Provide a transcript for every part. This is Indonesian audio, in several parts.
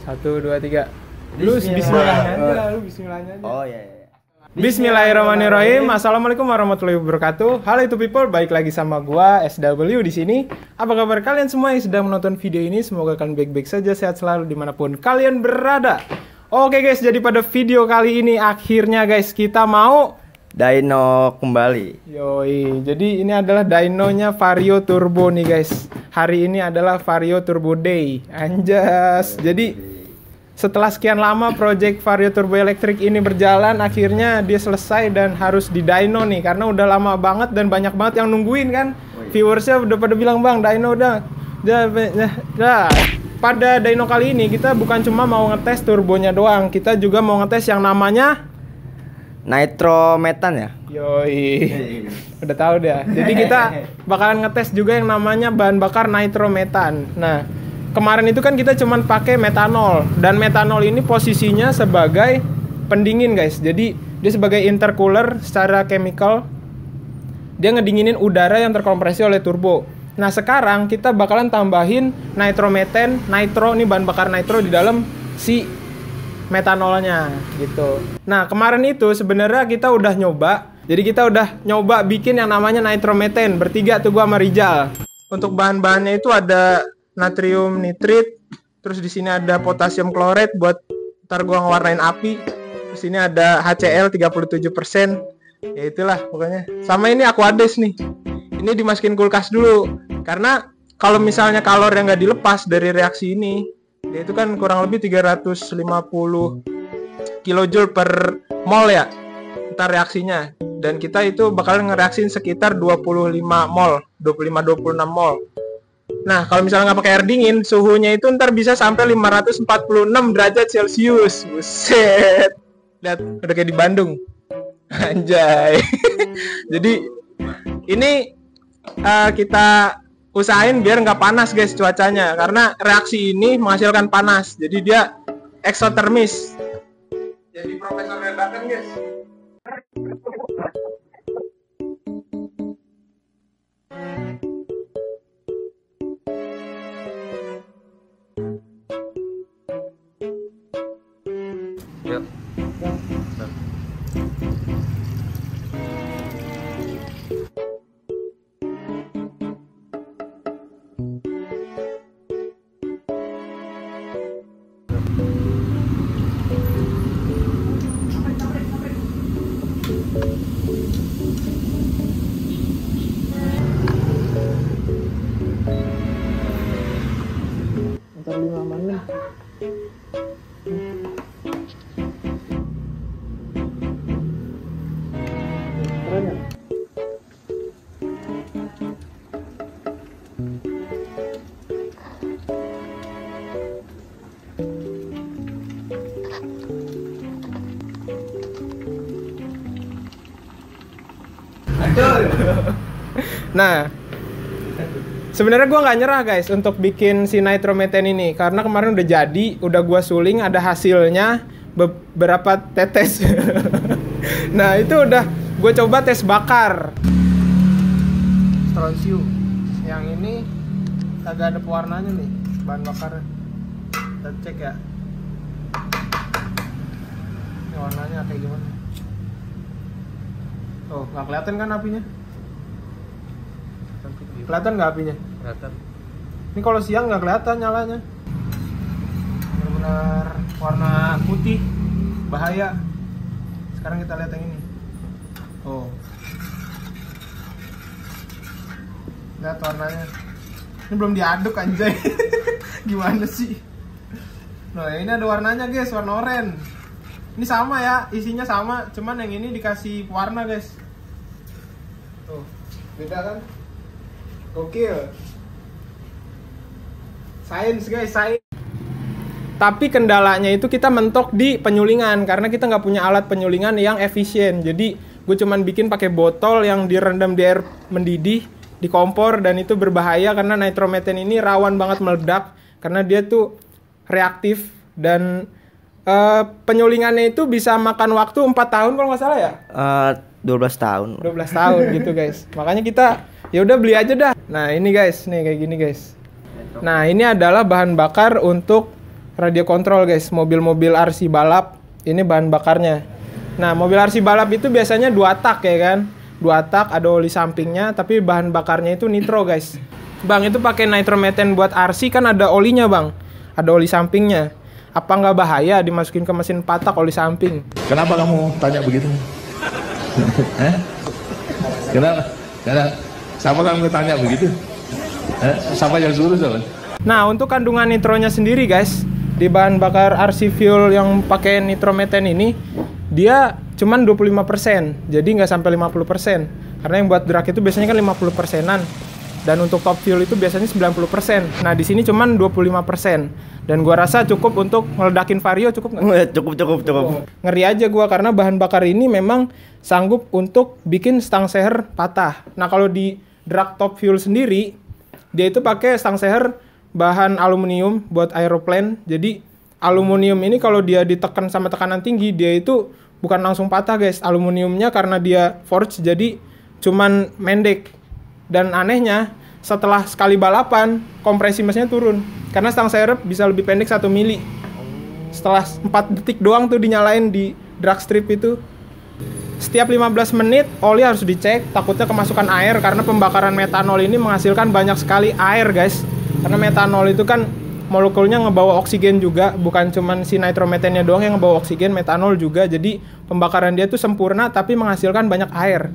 1, 2, 3. Lu bismillahnya aja, lu bismillahnya aja. Oh iya. Bismillahirrahmanirrahim. Assalamualaikum warahmatullahi wabarakatuh. Halo itu people, balik lagi sama gua SW di sini. Apa kabar kalian semua yang sedang menonton video ini? Semoga kalian baik-baik saja, sehat selalu dimanapun kalian berada. Oke guys, jadi pada video kali ini akhirnya guys kita mau Dyno kembali. Yoi, jadi ini adalah dynonya Vario Turbo nih guys. Hari ini adalah Vario Turbo Day. Anjas. Jadi setelah sekian lama project Vario Turbo Electric ini berjalan, akhirnya dia selesai dan harus di dyno nih. Karena udah lama banget dan banyak banget yang nungguin kan. Viewersnya udah pada bilang, bang dyno udah. Pada dyno kali ini kita bukan cuma mau ngetes turbonya doang. Kita juga mau ngetes yang namanya Nitrometan ya? Yoi. Udah tahu deh. Jadi kita bakalan ngetes juga yang namanya bahan bakar nitrometan. Nah, kemarin itu kan kita cuman pakai metanol, dan metanol ini posisinya sebagai pendingin guys. Jadi dia sebagai intercooler secara chemical. Dia ngedinginin udara yang terkompresi oleh turbo. Nah, sekarang kita bakalan tambahin nitrometan, nitro nih bahan bakar nitro di dalam si metanolnya gitu. Nah, kemarin itu sebenarnya kita udah nyoba. Jadi kita udah nyoba bikin yang namanya nitrometan bertiga tuh gua sama Rijal. Untuk bahan-bahannya itu ada natrium nitrit, terus di sini ada potasium kloret buat ntar gua ngewarnain api. Terus ini ada HCl 37%. Ya itulah pokoknya. Sama ini Aquades nih. Ini dimasukin kulkas dulu. Karena kalau misalnya kalor yang nggak dilepas dari reaksi ini, dia itu kan kurang lebih 350 kilojoule per mol ya ntar reaksinya, dan kita itu bakal ngereaksin sekitar 25 mol, 25-26 mol. Nah, kalau misalnya nggak pakai air dingin, suhunya itu ntar bisa sampai 546 derajat Celcius. Buset. Lihat, udah kayak di Bandung. Anjay. Jadi ini kita usahain biar nggak panas guys cuacanya, karena reaksi ini menghasilkan panas, jadi dia eksotermis. Jadi profesor dadakan guys. Yuk. Ntar 5 menit. Keren ya? Nah, sebenarnya gue nggak nyerah guys untuk bikin si nitrometan ini, karena kemarin udah jadi, udah gue suling, ada hasilnya beberapa tetes. Nah, itu udah gue coba tes bakar. Strontium. Yang ini kagak ada pewarnanya nih, bahan bakar. Kita cek ya. Ini warnanya kayak gimana? Oh, nggak kelihatan kan apinya? Kelihatan nggak apinya? Kelihatan. Ini kalau siang nggak kelihatan nyalanya. Benar-benar warna putih, bahaya. Sekarang kita lihat yang ini. Oh, lihat warnanya. Ini belum diaduk anjay. Gimana sih? Nah, ini ada warnanya guys, warna oranye. Ini sama ya, isinya sama, cuman yang ini dikasih warna guys. Tuh, beda kan? Gokil. Sains guys, sains. Tapi kendalanya itu kita mentok di penyulingan, karena kita nggak punya alat penyulingan yang efisien. Jadi gue cuman bikin pakai botol yang direndam di air mendidih di kompor, dan itu berbahaya karena nitrometan ini rawan banget meledak karena dia tuh reaktif, dan penyulingannya itu bisa makan waktu 4 tahun kalau nggak salah ya. 12 tahun. 12 tahun gitu guys. Makanya kita ya udah beli aja dah. Nah, ini guys, nih kayak gini guys. Nah, ini adalah bahan bakar untuk radio kontrol guys, mobil-mobil RC balap. Ini bahan bakarnya. Nah, mobil RC balap itu biasanya 2 tak ya kan. 2 tak, ada oli sampingnya, tapi bahan bakarnya itu nitro guys. Bang, itu pakai nitromethane buat RC kan ada olinya bang. Ada oli sampingnya. Apa nggak bahaya dimasukin ke mesin 4 tak oli samping? Kenapa kamu tanya begitu? Kenapa? Siapa kamu tanya begitu? Siapa yang suruh soalnya? Nah, untuk kandungan nitronya sendiri guys, di bahan bakar RC fuel yang pakai nitromethane ini, dia cuman 25%, jadi nggak sampai 50%. Karena yang buat drag itu biasanya kan 50%-an. Dan untuk top fuel itu biasanya 90%. Nah, di sini cuman 25%. Dan gua rasa cukup untuk meledakin Vario, cukup nggak? Cukup. Ngeri aja gua karena bahan bakar ini memang sanggup untuk bikin stang seher patah. Nah, kalau di drag top fuel sendiri, dia itu pakai stang seher bahan aluminium buat aeroplane. Jadi aluminium ini kalau dia ditekan sama tekanan tinggi, dia itu bukan langsung patah guys. Aluminiumnya karena dia forged jadi cuman mendek. Dan anehnya setelah sekali balapan kompresi mesinnya turun karena stang seher bisa lebih pendek 1 mili. Setelah 4 detik doang tuh dinyalain di drag strip itu. Setiap 15 menit oli harus dicek, takutnya kemasukan air karena pembakaran metanol ini menghasilkan banyak sekali air guys. Karena metanol itu kan molekulnya ngebawa oksigen juga, bukan cuman si nitromethane-nya doang yang ngebawa oksigen, metanol juga. Jadi pembakaran dia tuh sempurna tapi menghasilkan banyak air.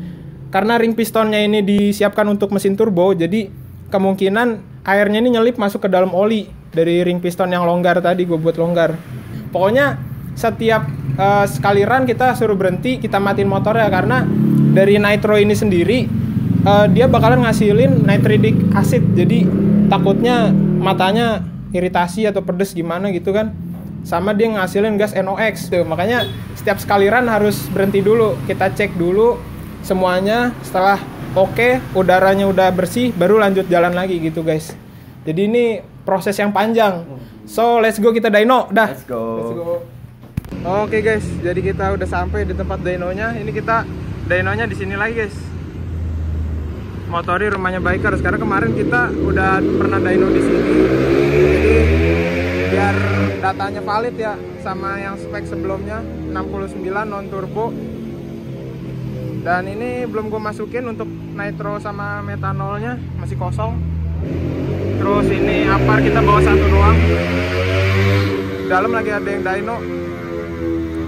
Karena ring pistonnya ini disiapkan untuk mesin turbo, jadi kemungkinan airnya ini nyelip masuk ke dalam oli dari ring piston yang longgar tadi gue buat longgar. Pokoknya setiap sekali run kita suruh berhenti, kita matiin motornya karena dari nitro ini sendiri dia bakalan ngasilin nitric acid. Jadi takutnya matanya iritasi atau pedes gimana gitu kan. Sama dia ngasilin gas NOx tuh. Makanya setiap sekali run harus berhenti dulu, kita cek dulu semuanya. Setelah oke, udaranya udah bersih, baru lanjut jalan lagi gitu guys. Jadi ini proses yang panjang. So let's go, kita dyno dah. Let's go. Oke guys, jadi kita udah sampai di tempat dynonya. Ini kita dynonya di sini lagi guys. Motori rumahnya Bikers karena kemarin kita udah pernah dyno di sini. Jadi biar datanya valid ya sama yang spek sebelumnya 69 non turbo. Dan ini belum gue masukin untuk nitro sama metanolnya, masih kosong. Terus ini apar kita bawa 1 doang. Dalam lagi ada yang dyno.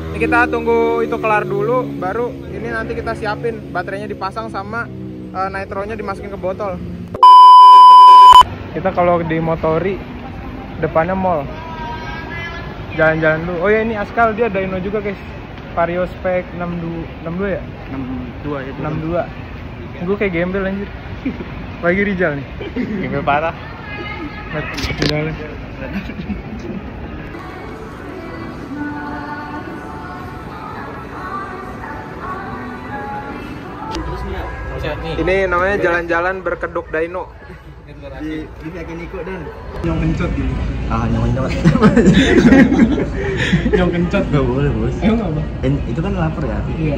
Ini kita tunggu itu kelar dulu, baru ini nanti kita siapin baterainya dipasang sama nitronya dimasukin ke botol. Kita kalau di motori depannya mall, jalan-jalan dulu. Oh ya, ini Askal dia dyno juga guys. Vario spek 62 ya? 62 itu. 62. Gue kayak gembel anjir. Lagi Rijal nih. Gembel parah. Di dalam. Ini namanya jalan-jalan berkedok dyno. Di kayak Niko dan Nyong kencot gitu. nyong. Nyong kencot. Gak boleh bos. Emang apa? Itu kan lapar ya. Iya.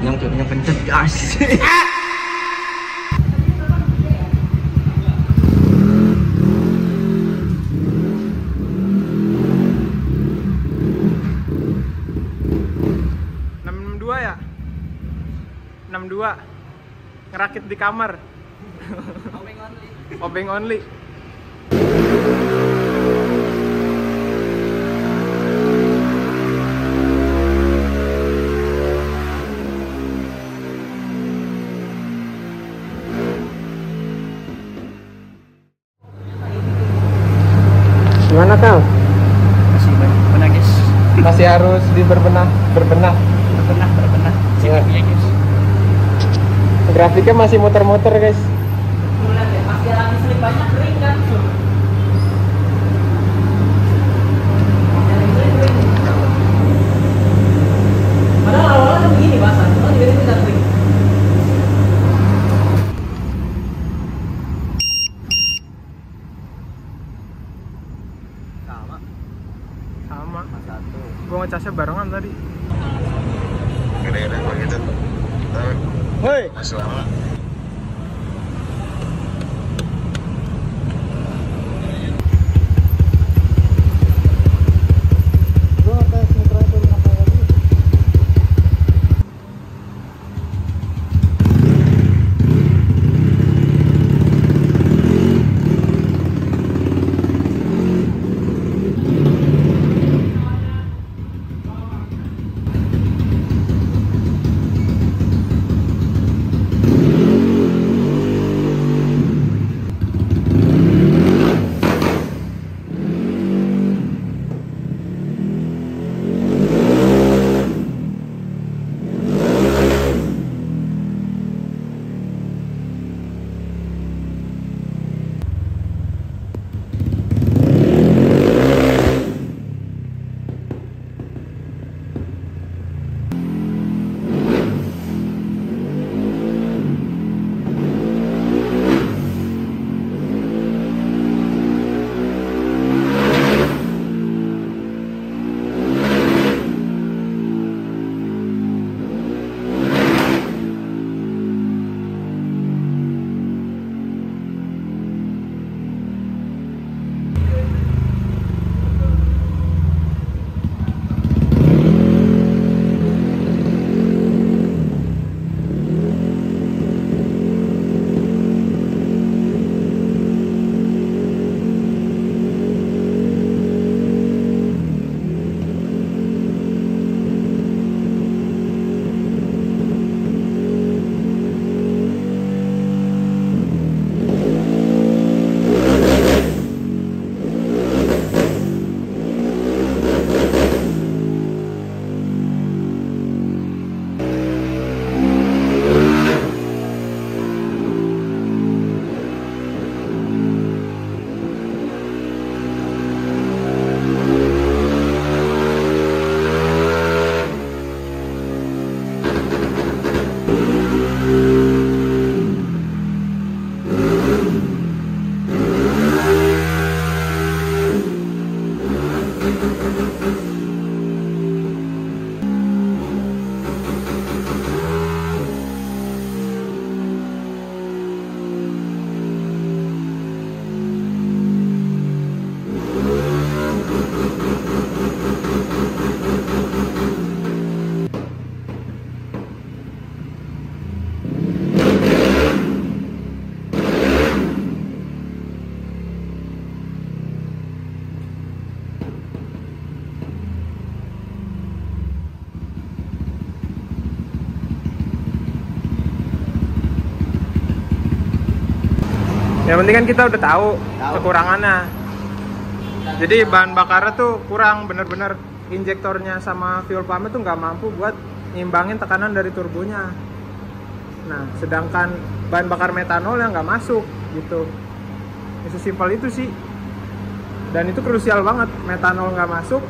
Nyong kencet gas. Ya? 62 ngerakit di kamar. Obeng only. Gimana Kang? Masih benar guys. Masih harus berbenah. Berbenah. Ya. Iya guys. Grafiknya masih muter-muter guys. Masih alami selip banyak kering kan? Padahal awalnya kan begini basah, cuma tiba-tiba tidak kering. Sama. Gua ngecasnya barengan tadi. Gede-gede begitu. Hoi. Masih lama. Yang penting kan kita udah tahu kekurangannya. Jadi bahan bakarnya tuh kurang, bener-bener injektornya sama fuel pumpnya tuh nggak mampu buat nyimbangin tekanan dari turbonya. Nah, sedangkan bahan bakar metanol yang nggak masuk gitu. Sesimpel itu sih. Dan itu krusial banget, metanol nggak masuk,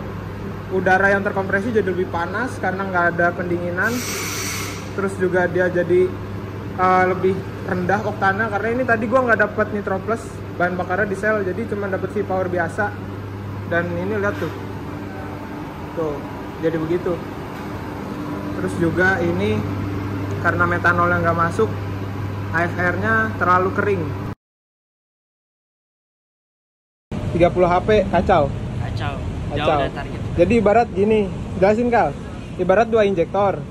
udara yang terkompresi jadi lebih panas karena nggak ada pendinginan. Terus juga dia jadi lebih rendah oktannya, karena ini tadi gua nggak dapet nitro plus bahan bakarnya diesel, jadi cuma dapet V-Power biasa. Dan ini lihat tuh jadi begitu. Terus juga ini karena metanol yang nggak masuk, AFR nya terlalu kering. 30 HP kacau. Jauh dari target. Jadi ibarat gini, jelasin Kal, ibarat 2 injektor.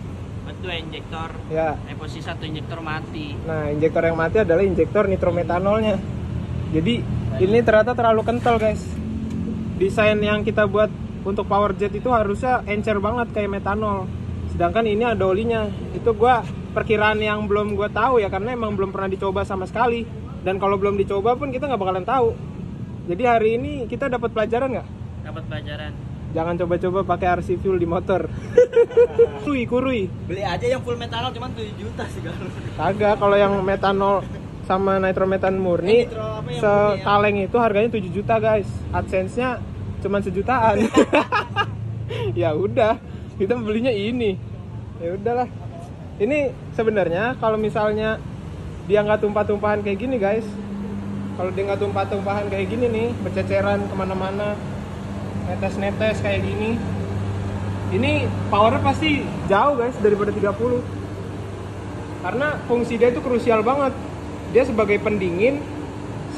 2 injektor, Ya. posisi 1 injektor mati. Nah, injektor yang mati adalah injektor nitrometanolnya. Jadi ini ternyata terlalu kental guys. Desain yang kita buat untuk power jet itu harusnya encer banget kayak metanol. Sedangkan ini ada olinya. Itu gua perkiraan yang belum gua tahu ya, karena emang belum pernah dicoba sama sekali. Dan kalau belum dicoba pun kita nggak bakalan tahu. Jadi hari ini kita dapat pelajaran nggak? Dapat pelajaran. Jangan coba-coba pakai RC fuel di motor. Kurui. Beli aja yang full metanol cuman 7 juta sih kalau. Kagak, kalau yang metanol sama nitrometan murni nitro apa yang sekaleng itu harganya 7 juta guys. AdSense-nya cuma 1 jutaan. Ya udah, kita belinya ini. Ya udahlah. Ini sebenarnya kalau misalnya dia nggak tumpah-tumpahan kayak gini guys. Kalau dia nggak tumpah-tumpahan kayak gini nih, berceceran kemana-mana, netes-netes kayak gini, ini powernya pasti jauh guys daripada 30. Karena fungsi dia itu krusial banget. Dia sebagai pendingin,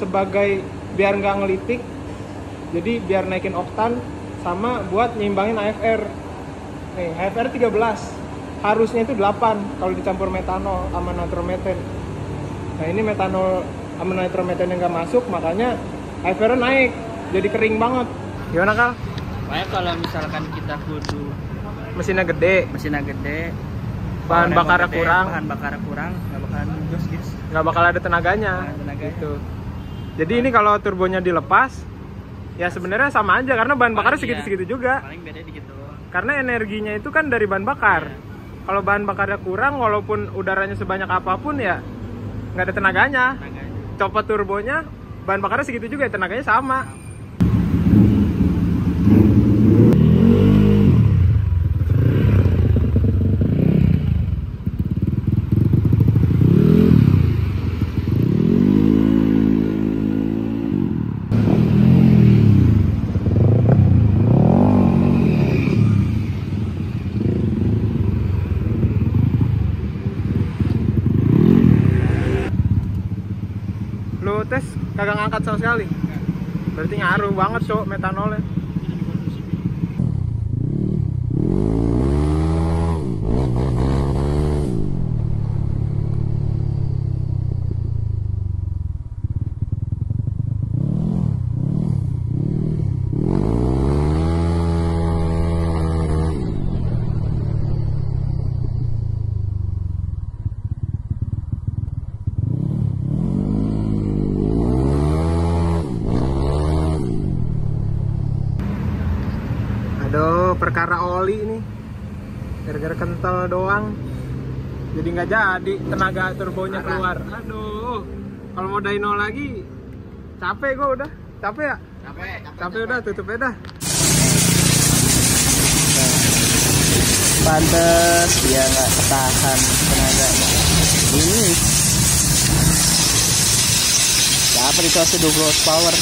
sebagai biar nggak ngelitik, jadi biar naikin oktan, sama buat nyimbangin AFR. Nih, AFR 13, harusnya itu 8 kalau dicampur metanol sama nitrometan. Nah ini metanol sama nitrometan yang nggak masuk, makanya AFR naik, jadi kering banget. Gimana Kal? Makanya kalau misalkan kita kudu Mesinnya gede, bahan bakarnya kurang, nggak bakalan jos guys. nggak bakal ada tenaganya. Gitu. Jadi ini kalau turbonya dilepas, ya sebenarnya sama aja karena bahan bakarnya segitu-segitu juga. Paling beda dikit doang. Karena energinya itu kan dari bahan bakar. Kalau bahan bakarnya kurang, walaupun udaranya sebanyak apapun ya nggak ada tenaganya. Copot turbonya, bahan bakarnya segitu juga, tenaganya sama. Lu tes kagak ngangkat sama sekali. Berarti ngaruh banget cok metanolnya. Aduh, perkara oli ini gara-gara kental doang jadi nggak jadi, tenaga turbonya keluar. Aduh, kalau mau dyno lagi capek gue udah. Capek ya? Capek udah, tutup aja dah. Pantes dia nggak ketahan tenaganya. Ini dapat itu 20 horsepower.